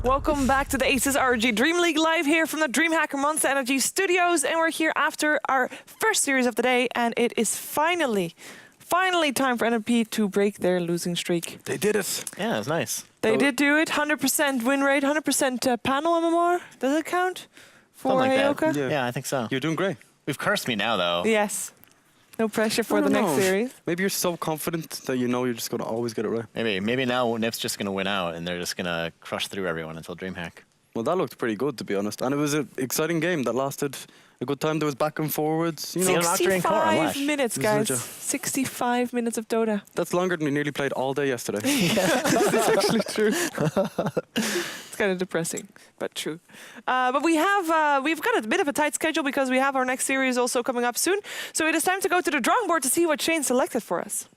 Welcome back to the ASUS ROG DreamLeague live here from the DreamHack Monster Energy Studios, and we're here after our first series of the day, and it is finally time for NMP to break their losing streak. They did it. Yeah, it was nice. They did do it. 100% win rate, 100% panel MMR. Does it count for Heyoka? Yeah, I think so. You're doing great. We've cursed me now, though. Yes. No pressure for the next series. Maybe you're so confident that you know you're just going to always get it right. Maybe now Nip's just going to win out and they're just going to crush through everyone until DreamHack. Well, that looked pretty good, to be honest. And it was an exciting game that lasted a good time. There was back and forwards. You know, 65 minutes, guys. 65 minutes of Dota. That's longer than we nearly played all day yesterday. That's actually true. It's kind of depressing, but true. But we've got a bit of a tight schedule because we have our next series also coming up soon. So it is time to go to the drawing board to see what Shane selected for us.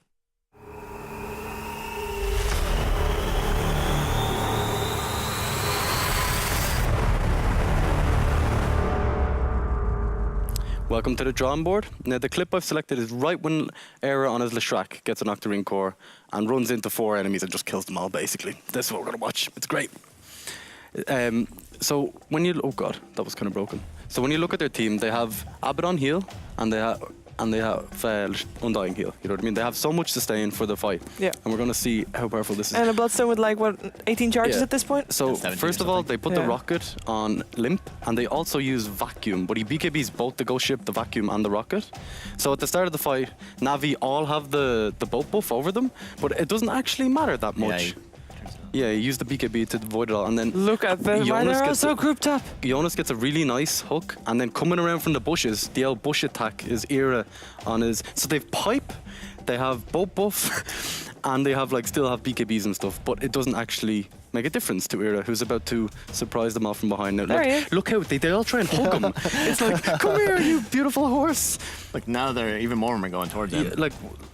Welcome to the drawing board. Now, the clip I've selected is right when Era on his Leshrac gets an Octarine core and runs into 4 enemies and just kills them all, basically. This is what we're going to watch. It's great. So when you... Oh, God, that was kind of broken. So when you look at their team, they have Abaddon heal and they have Undying heal. You know what I mean? They have so much sustain for the fight. Yeah. And we're going to see how powerful this is. And a Bloodstone with like, what, 18 charges at this point? So first of all, they put the rocket on Limp, and they also use Vacuum. But he BKBs both the Ghost Ship, the Vacuum, and the rocket. So at the start of the fight, Navi all have the boat buff over them, but it doesn't actually matter that much. Yeah, he used the BKB to avoid it all, and then look at them. They're also grouped up. Jonas gets a really nice hook, and then coming around from the bushes, the old bush attack is Era on his. So they've pipe, they have boat buff, and they have still have BKBs and stuff, but it doesn't actually make a difference to Era, who's about to surprise them all from behind. Now, look how they all try and hug him. It's like, come here, you beautiful horse. Like now they're even more when going towards him. Yeah,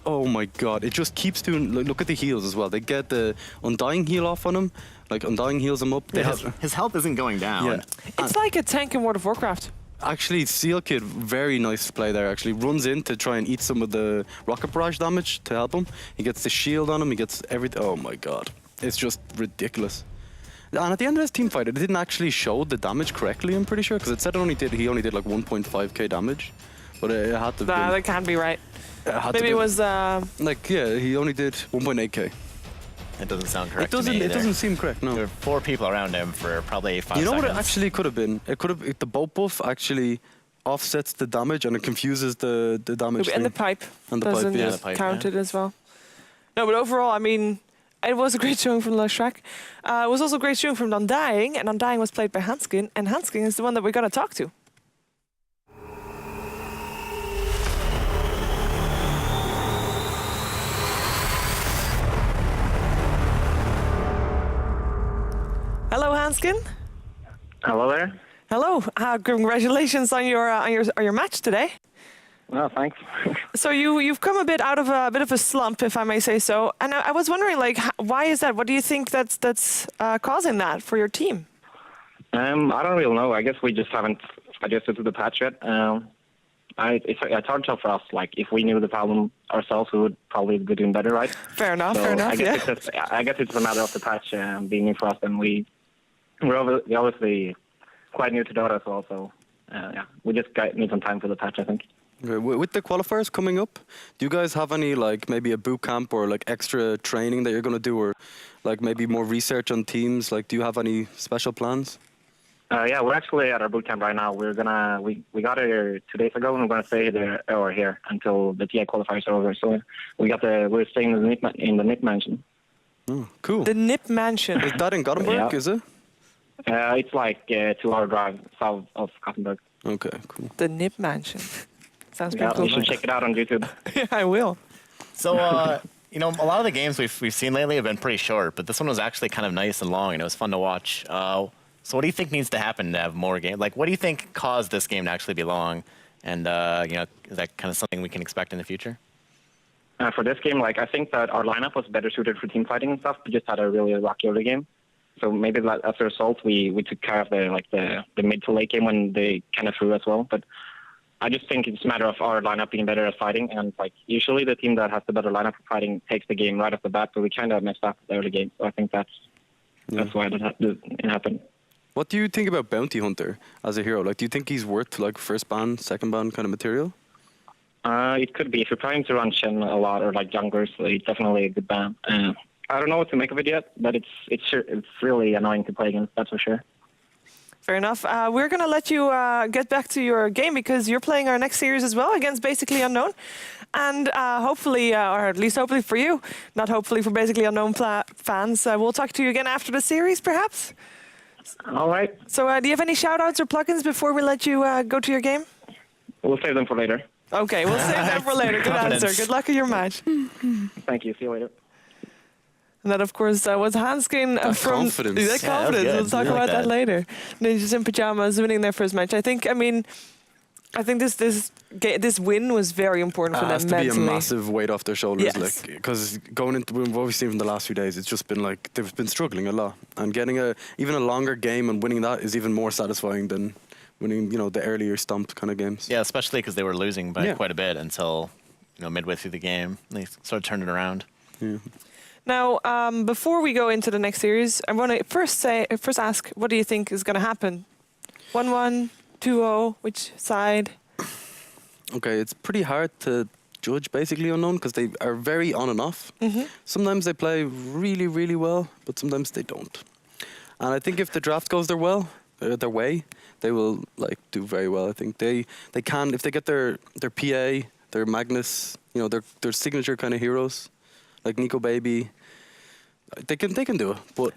oh my God, it just keeps doing. Look at the heals as well. They get the Undying heal off on him. Undying heals him up. His health isn't going down. Yeah. It's like a tank in World of Warcraft. Actually, Seal Kid, very nice play there, actually. Runs in to try and eat some of the rocket barrage damage to help him. He gets the shield on him, he gets everything. Oh my God. It's just ridiculous. And at the end of this team fight, it didn't actually show the damage correctly, I'm pretty sure, because it said he only did like 1.5k damage. But it had to be. That can't be right. Maybe it was... he only did 1.8k. It doesn't sound correct. It doesn't seem correct, no. There are 4 people around him for probably 5 seconds. You know what it actually could have been? It could have... The boat buff actually offsets the damage and it confuses the damage. And the pipe. And the doesn't count it as well. No, but overall, I mean, it was a great showing from Leshrac. It was also a great showing from Undying, and Undying was played by Hanskin, and Hanskin is the one that we're going to talk to. Hello, Hanskin. Hello there. Hello. Congratulations on your match today. Well, thanks. So you've come a bit out of a bit of a slump, if I may say so. And I was wondering, why is that? What do you think that's causing that for your team? I don't really know. I guess we just haven't adjusted to the patch yet. It's hard to tell for us. If we knew the problem ourselves, we would probably be doing better, right? Fair enough. Fair enough. I guess it's a matter of the patch being new for us, and we're obviously quite new to Dota as well. So we just need some time for the patch, I think. Okay. With the qualifiers coming up, do you guys have any maybe a boot camp or extra training that you're going to do, or maybe more research on teams? Do you have any special plans? Yeah, we're actually at our boot camp right now. We got here 2 days ago, and we're going to stay here until the TI qualifiers are over. So we're staying in the NIP mansion. Oh, cool. The NIP mansion. Is that in Gothenburg? Is it? It's a 2-hour drive south of Gothenburg. Okay, cool. The NIP mansion. Sounds pretty cool. You should check it out on YouTube. Yeah, I will. So, a lot of the games we've seen lately have been pretty short, but this one was actually kind of nice and long, and it was fun to watch. So what do you think needs to happen to have more games? What do you think caused this game to actually be long? And, is that kind of something we can expect in the future? For this game, I think that our lineup was better suited for team fighting and stuff. We just had a really rocky early game. So maybe as a result, we took care of the mid to late game when they kind of threw as well. But I just think it's a matter of our lineup being better at fighting. And usually the team that has the better lineup for fighting takes the game right off the bat. But we kind of messed up the early game. So I think that's That's why it happened. What do you think about Bounty Hunter as a hero? Like, do you think he's worth like first ban, second ban kind of material? It could be. If you're trying to run Shen a lot or like junglers, so it's definitely a good ban. I don't know what to make of it yet, but it's really annoying to play against, that's for sure. Fair enough. We're going to let you get back to your game because you're playing our next series as well against Basically Unknown. And hopefully, or at least hopefully for you, not hopefully for Basically Unknown fans, we'll talk to you again after the series, perhaps. All right. So do you have any shout-outs or plugins before we let you go to your game? We'll save them for later. Okay, we'll save that for later. Good answer. Good luck in your match. Thank you. See you later. And that, of course, was Hanskin from... confidence. That Yeah, that was confidence. good. We'll talk I like about that that. later. Ninjas in Pyjamas winning their first match. I think this win was very important for them Has to mentally. be a massive weight off their shoulders, Yes. like because going into what we've seen from the last few days, it's just been like they've been struggling a lot, and getting even a longer game and winning that is even more satisfying than winning, the earlier stomped kind of games. Yeah, especially because they were losing by Yeah. quite a bit until midway through the game. They sort of turned it around. Yeah. Now, before we go into the next series, I want to first ask, what do you think is going to happen? 1-1, 2-0, which side? Okay, it's pretty hard to judge Basically Unknown because they are very on and off. Sometimes they play really, really well, but sometimes they don't. And I think if the draft goes their way, they will do very well. I think they can, if they get their PA, their Magnus, their signature kind of heroes, like Nico Baby. They can do it, but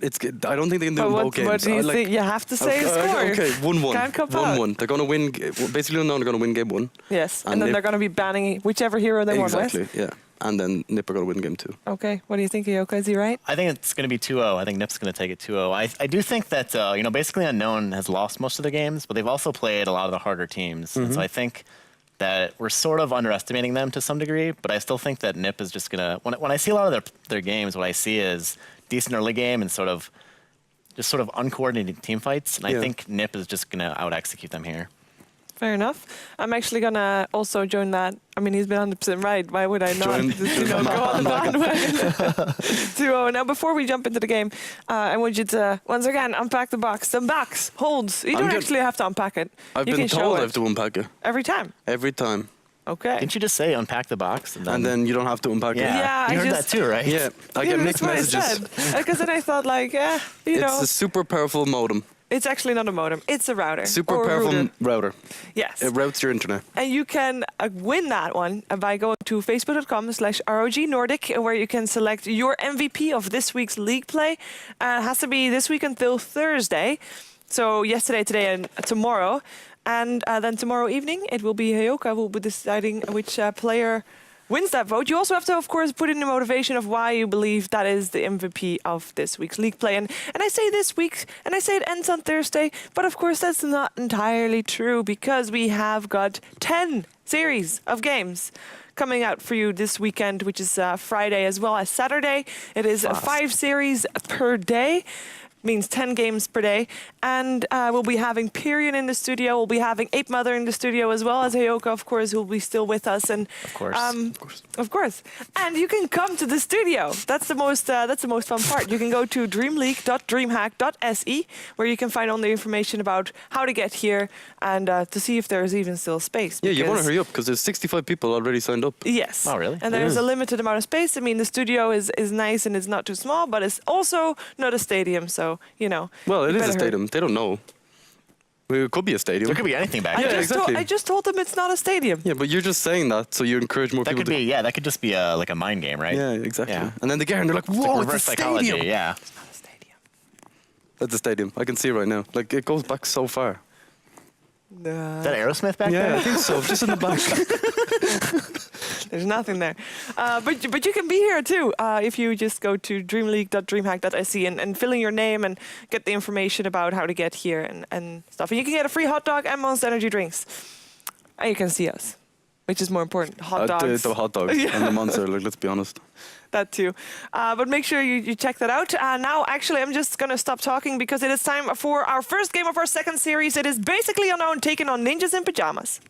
I don't think they can do it in both games. What do you think? You have to say a score. Okay, 1-1. Can't cop out. 1-1. They're going to win. Basically, no, they're going to win game 1. Yes, and And then Nip- they're going to be banning whichever hero they want Exactly, with. yeah. And then Nip are going to win game 2. Okay, what do you think, Ioka? Is he right? I think it's going to be 2-0. I think Nip's going to take it 2-0. I do think that, Basically Unknown has lost most of the games, but they've also played a lot of the harder teams. And so I think that we're sort of underestimating them to some degree, but I still think that Nip is just going to... When I see a lot of their games, what I see is decent early game and sort of uncoordinated team fights. And I Yeah. think Nip is just going to out-execute them here. Fair enough. I'm actually going to also join that. I mean, he's been 100% right. Why would I not Join- go on the bandwagon? 2-0. Now, before we jump into the game, I want you to, once again, unpack the box. The box holds. You don't actually have to unpack it. I've You been can show told I it have to unpack it every time. every time. Okay. Didn't you just say unpack the box? And then you don't have to unpack Yeah, it. Yeah, you I heard just- that too, right? Yeah, I Yeah, get that's mixed what I messages. said. Because then I thought, It's a super powerful modem. it's actually not a modem. It's a router. Super or a powerful router. router. Yes. It routes your internet. And you can win that one by going to facebook.com/ROG Nordic, where you can select your MVP of this week's league play. It has to be this week until Thursday. So yesterday, today, and tomorrow. And then tomorrow evening, it will be Hayoka who will be deciding which player wins that vote. You also have to, of course, put in the motivation of why you believe that is the MVP of this week's league play. And I say this week, and I say it ends on Thursday, but of course that's not entirely true because we have got 10 series of games coming out for you this weekend, which is Friday as well as Saturday. It is 5 series per day. Means 10 games per day. And we'll be having Pyrian in the studio. We'll be having Ape Mother in the studio as well as Hayoka, of course, who will be still with us. And Of course. Of course. And you can come to the studio. That's the most fun part. You can go to DreamLeague.dreamhack.se, where you can find all the information about how to get here and to see if there's even still space. Yeah, you want to because- hurry up because there's 65 people already signed up. Yes. Oh, really? And there's a limited amount of space. I mean, the studio is nice and it's not too small, but it's also not a stadium, so, Well, it you is a better hurry. stadium. They don't know. Well, it could be a stadium. There could be anything back I Yeah, there. exactly. I just told them it's not a stadium. Yeah, but you're just saying that, so you encourage more That people could to... be, that could just be like a mind game, right? Yeah, exactly. Yeah. And then they get here and they're like, It's like whoa, reverse it's a psychology, stadium. yeah. It's not a stadium. That's a stadium. I can see it right now. Like, it goes back so far. Is that Aerosmith back Yeah, there? I think so. Just in the back. There's nothing there. But you can be here too if you just go to dreamleague.dreamhack.se and fill in your name and get the information about how to get here and stuff. And you can get a free hot dog and Monster Energy drinks. And you can see us, which is more important. Hot dogs. The hot dogs Yeah. and the monster, like, let's be honest. That too. But make sure you check that out. Now, actually, I'm just going to stop talking because it is time for our first game of our second series. It is Basically Unknown taking on Ninjas in Pyjamas.